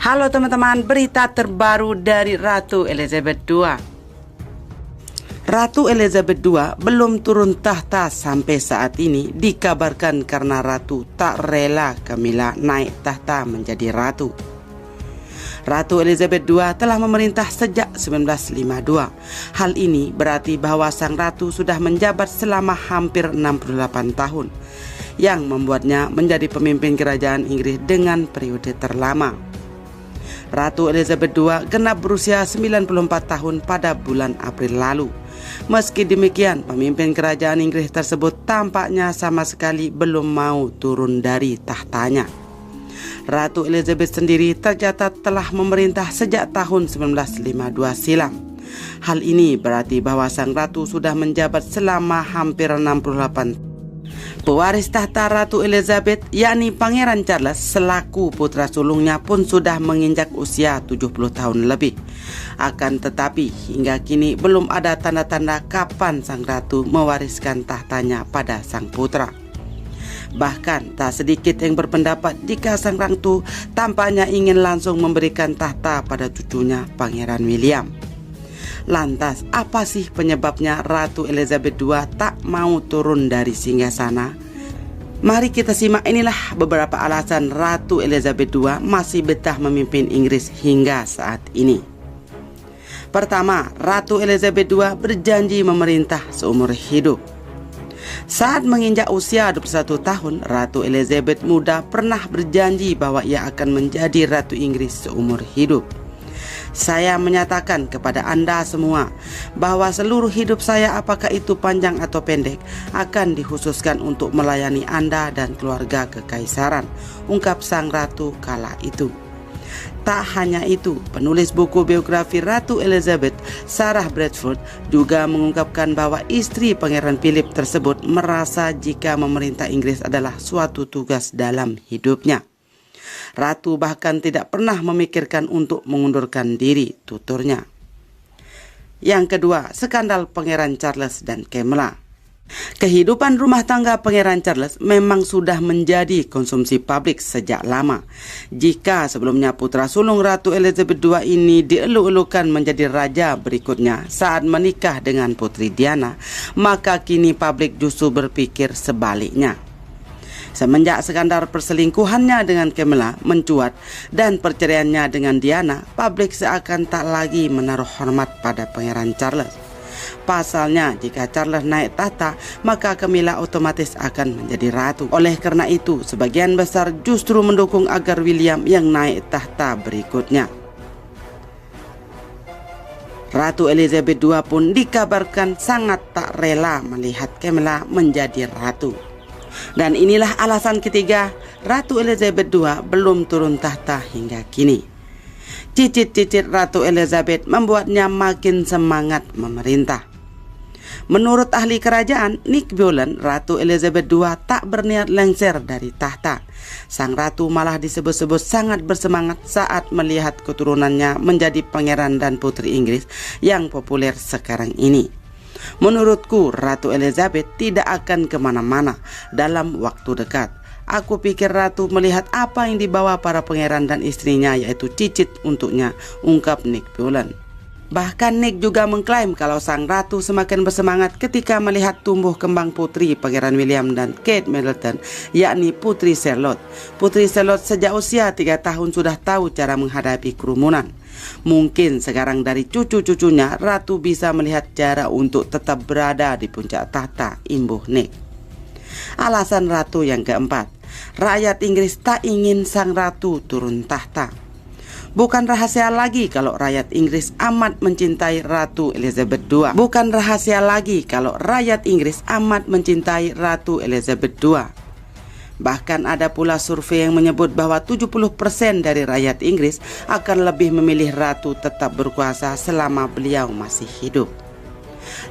Halo teman-teman, berita terbaru dari Ratu Elizabeth II. Ratu Elizabeth II belum turun tahta sampai saat ini dikabarkan karena Ratu tak rela Camilla naik tahta menjadi Ratu. Ratu Elizabeth II telah memerintah sejak 1952. Hal ini berarti bahwa sang Ratu sudah menjabat selama hampir 68 tahun, yang membuatnya menjadi pemimpin kerajaan Inggris dengan periode terlama. Ratu Elizabeth II genap berusia 94 tahun pada bulan April lalu. Meski demikian, pemimpin kerajaan Inggris tersebut tampaknya sama sekali belum mau turun dari tahtanya. Ratu Elizabeth sendiri tercatat telah memerintah sejak tahun 1952 silam. Hal ini berarti bahwa sang ratu sudah menjabat selama hampir 68 tahun. Pewaris tahta Ratu Elizabeth, yakni Pangeran Charles selaku putra sulungnya pun sudah menginjak usia 70 tahun lebih. Akan tetapi hingga kini belum ada tanda-tanda kapan sang ratu mewariskan tahtanya pada sang putra. Bahkan tak sedikit yang berpendapat jika sang ratu tampaknya ingin langsung memberikan tahta pada cucunya Pangeran William. Lantas, apa sih penyebabnya Ratu Elizabeth II tak mau turun dari singgasana? Mari kita simak inilah beberapa alasan Ratu Elizabeth II masih betah memimpin Inggris hingga saat ini. Pertama, Ratu Elizabeth II berjanji memerintah seumur hidup. Saat menginjak usia 21 tahun, Ratu Elizabeth muda pernah berjanji bahwa ia akan menjadi Ratu Inggris seumur hidup. Saya menyatakan kepada Anda semua bahwa seluruh hidup saya, apakah itu panjang atau pendek, akan dikhususkan untuk melayani Anda dan keluarga kekaisaran, ungkap sang ratu kala itu. Tak hanya itu, penulis buku biografi Ratu Elizabeth, Sarah Bradford, juga mengungkapkan bahwa istri Pangeran Philip tersebut merasa jika memerintah Inggris adalah suatu tugas dalam hidupnya. Ratu bahkan tidak pernah memikirkan untuk mengundurkan diri, tuturnya. Yang kedua, skandal Pangeran Charles dan Camilla. Kehidupan rumah tangga Pangeran Charles memang sudah menjadi konsumsi publik sejak lama. Jika sebelumnya putra sulung Ratu Elizabeth II ini dieluk-elukan menjadi raja berikutnya saat menikah dengan Putri Diana, maka kini publik justru berpikir sebaliknya. Semenjak skandal perselingkuhannya dengan Camilla mencuat dan perceraiannya dengan Diana, publik seakan tak lagi menaruh hormat pada Pangeran Charles. Pasalnya, jika Charles naik tahta, maka Camilla otomatis akan menjadi ratu. Oleh karena itu, sebagian besar justru mendukung agar William yang naik tahta berikutnya. Ratu Elizabeth II pun dikabarkan sangat tak rela melihat Camilla menjadi ratu. Dan inilah alasan ketiga Ratu Elizabeth II belum turun tahta hingga kini. Cicit-cicit Ratu Elizabeth membuatnya makin semangat memerintah. Menurut ahli kerajaan Nick Boland, Ratu Elizabeth II tak berniat lengser dari tahta. Sang ratu malah disebut-sebut sangat bersemangat saat melihat keturunannya menjadi pangeran dan putri Inggris yang populer sekarang ini. Menurutku, Ratu Elizabeth tidak akan kemana-mana dalam waktu dekat. Aku pikir Ratu melihat apa yang dibawa para pangeran dan istrinya, yaitu cicit untuknya, ungkap Nick Boland. Bahkan Nick juga mengklaim kalau sang ratu semakin bersemangat ketika melihat tumbuh kembang putri Pangeran William dan Kate Middleton, yakni Putri Charlotte. Putri Charlotte sejak usia 3 tahun sudah tahu cara menghadapi kerumunan. Mungkin sekarang dari cucu-cucunya, Ratu bisa melihat cara untuk tetap berada di puncak tahta, imbuh Nick. Alasan Ratu yang keempat, rakyat Inggris tak ingin sang ratu turun tahta. Bukan rahasia lagi kalau rakyat Inggris amat mencintai Ratu Elizabeth II. Bukan rahasia lagi kalau rakyat Inggris amat mencintai Ratu Elizabeth II. Bahkan ada pula survei yang menyebut bahwa 70% dari rakyat Inggris akan lebih memilih ratu tetap berkuasa selama beliau masih hidup.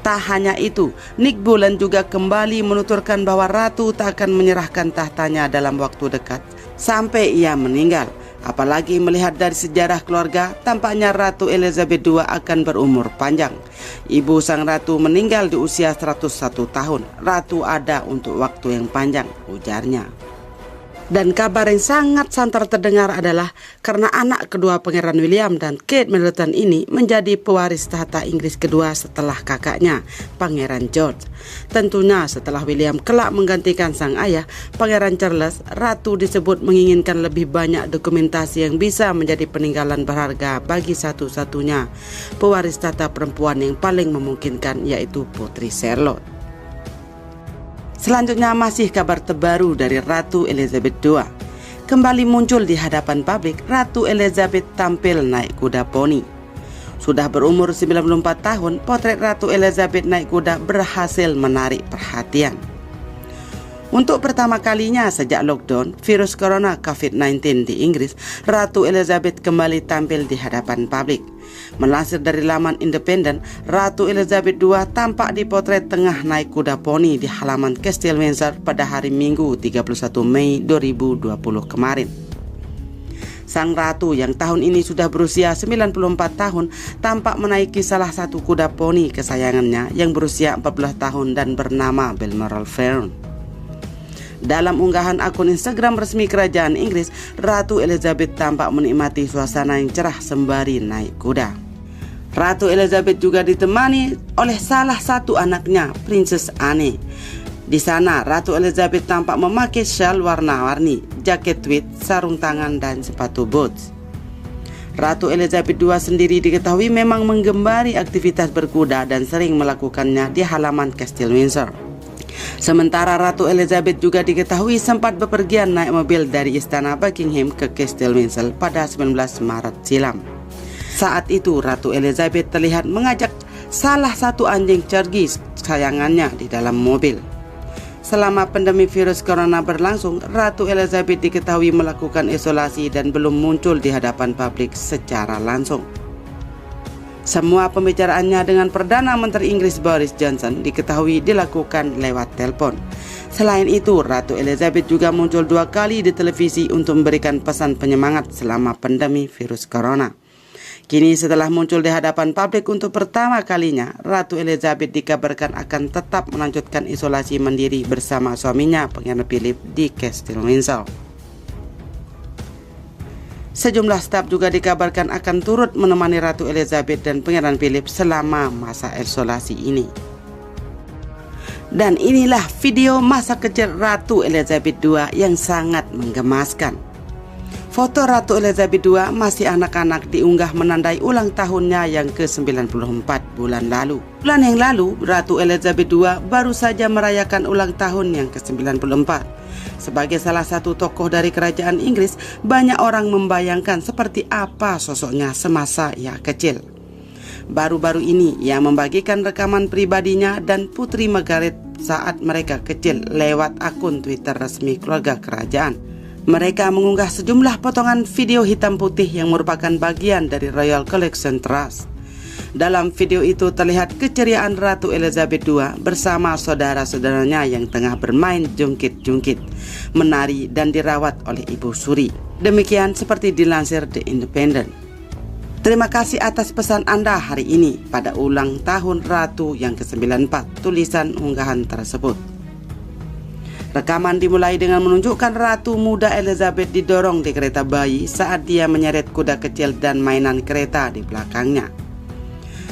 Tak hanya itu, Nick Boland juga kembali menuturkan bahwa ratu tak akan menyerahkan tahtanya dalam waktu dekat sampai ia meninggal. Apalagi melihat dari sejarah keluarga, tampaknya Ratu Elizabeth II akan berumur panjang. Ibu sang ratu meninggal di usia 101 tahun. Ratu ada untuk waktu yang panjang, ujarnya. Dan kabar yang sangat santer terdengar adalah karena anak kedua Pangeran William dan Kate Middleton ini menjadi pewaris tahta Inggris kedua setelah kakaknya, Pangeran George. Tentunya setelah William kelak menggantikan sang ayah, Pangeran Charles, ratu disebut menginginkan lebih banyak dokumentasi yang bisa menjadi peninggalan berharga bagi satu-satunya pewaris tahta perempuan yang paling memungkinkan, yaitu Putri Charlotte. Selanjutnya masih kabar terbaru dari Ratu Elizabeth II. Kembali muncul di hadapan publik, Ratu Elizabeth tampil naik kuda poni. Sudah berumur 94 tahun, potret Ratu Elizabeth naik kuda berhasil menarik perhatian. Untuk pertama kalinya sejak lockdown virus corona COVID-19 di Inggris, Ratu Elizabeth kembali tampil di hadapan publik. Melansir dari laman Independent, Ratu Elizabeth II tampak dipotret tengah naik kuda poni di halaman Castle Windsor pada hari Minggu 31 Mei 2020 kemarin. Sang ratu yang tahun ini sudah berusia 94 tahun tampak menaiki salah satu kuda poni kesayangannya yang berusia 14 tahun dan bernama Balmoral Fairn. Dalam unggahan akun Instagram resmi kerajaan Inggris, Ratu Elizabeth tampak menikmati suasana yang cerah sembari naik kuda. Ratu Elizabeth juga ditemani oleh salah satu anaknya, Princess Anne. Di sana, Ratu Elizabeth tampak memakai shawl warna-warni, jaket tweed, sarung tangan, dan sepatu boots. Ratu Elizabeth II sendiri diketahui memang menggembari aktivitas berkuda dan sering melakukannya di halaman Castle Windsor. Sementara Ratu Elizabeth juga diketahui sempat bepergian naik mobil dari Istana Buckingham ke Castle Windsor pada 19 Maret silam. Saat itu Ratu Elizabeth terlihat mengajak salah satu anjing corgi kesayangannya di dalam mobil. Selama pandemi virus corona berlangsung, Ratu Elizabeth diketahui melakukan isolasi dan belum muncul di hadapan publik secara langsung. Semua pembicaraannya dengan Perdana Menteri Inggris Boris Johnson diketahui dilakukan lewat telepon. Selain itu, Ratu Elizabeth juga muncul 2 kali di televisi untuk memberikan pesan penyemangat selama pandemi virus corona. Kini setelah muncul di hadapan publik untuk pertama kalinya, Ratu Elizabeth dikabarkan akan tetap melanjutkan isolasi mandiri bersama suaminya Pangeran Philip di Castle Windsor. Sejumlah staf juga dikabarkan akan turut menemani Ratu Elizabeth dan Pangeran Philip selama masa isolasi ini. Dan inilah video masa kecil Ratu Elizabeth II yang sangat menggemaskan. Foto Ratu Elizabeth II masih anak-anak diunggah menandai ulang tahunnya yang ke-94 bulan lalu. Bulan yang lalu, Ratu Elizabeth II baru saja merayakan ulang tahun yang ke-94. Sebagai salah satu tokoh dari kerajaan Inggris, banyak orang membayangkan seperti apa sosoknya semasa ia kecil. Baru-baru ini ia membagikan rekaman pribadinya dan Putri Margaret saat mereka kecil lewat akun Twitter resmi keluarga kerajaan. Mereka mengunggah sejumlah potongan video hitam putih yang merupakan bagian dari Royal Collection Trust. Dalam video itu terlihat keceriaan Ratu Elizabeth II bersama saudara-saudaranya yang tengah bermain jungkit-jungkit, menari dan dirawat oleh Ibu Suri. Demikian seperti dilansir The Independent. Terima kasih atas pesan Anda hari ini pada ulang tahun Ratu yang ke-94, tulisan unggahan tersebut. Rekaman dimulai dengan menunjukkan Ratu muda Elizabeth didorong di kereta bayi saat dia menyeret kuda kecil dan mainan kereta di belakangnya.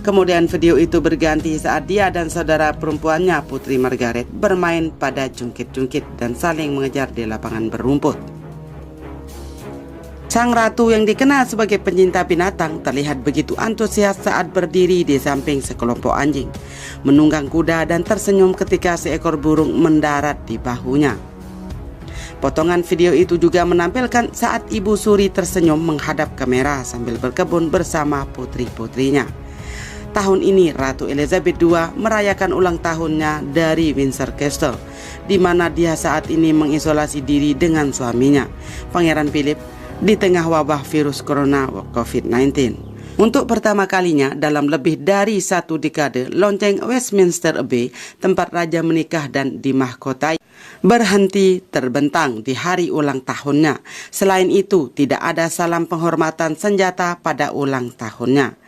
Kemudian video itu berganti saat dia dan saudara perempuannya Putri Margaret bermain pada jungkit-jungkit dan saling mengejar di lapangan berumput. Sang ratu yang dikenal sebagai pencinta binatang terlihat begitu antusias saat berdiri di samping sekelompok anjing, menunggang kuda dan tersenyum ketika seekor burung mendarat di bahunya. Potongan video itu juga menampilkan saat Ibu Suri tersenyum menghadap kamera sambil berkebun bersama putri-putrinya. Tahun ini Ratu Elizabeth II merayakan ulang tahunnya dari Windsor Castle, di mana dia saat ini mengisolasi diri dengan suaminya, Pangeran Philip, di tengah wabah virus corona COVID-19. Untuk pertama kalinya dalam lebih dari 1 dekade, lonceng Westminster Abbey, tempat raja menikah dan dimahkotai, berhenti terbentang di hari ulang tahunnya. Selain itu, tidak ada salam penghormatan senjata pada ulang tahunnya.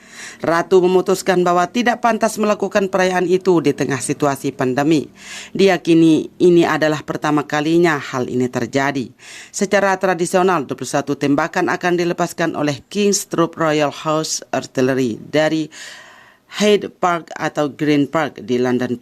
Ratu memutuskan bahwa tidak pantas melakukan perayaan itu di tengah situasi pandemi. Diyakini ini adalah pertama kalinya hal ini terjadi. Secara tradisional, 21 tembakan akan dilepaskan oleh King's Troop Royal Horse Artillery dari Hyde Park atau Green Park di London.